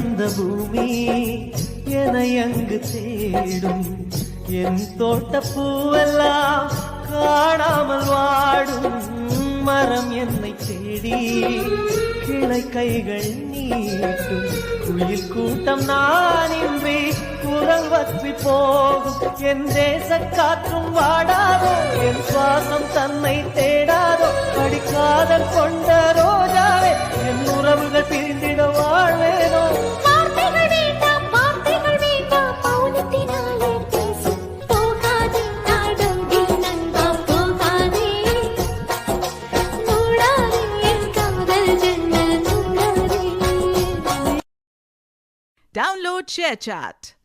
வந்த பூமி என்னை அங்கு தேடும் என் தோட்ட பூவெல்லாம் காணாமல் வாடும் மரம் என்னை தேடி கிளை கைகள் நீட்டும் குயில் கூட்டம் நான் இன்றி குரல் வற்றி போகும் என் தேச காற்றும் வாடாதோ என் சுவாசம் தன்னை தேடாதோ அடிக்காதல் கொண்ட ரோஜாவே என் உறவுகள் பிரிந்திட வாழ்வேனோ Download ShareChat.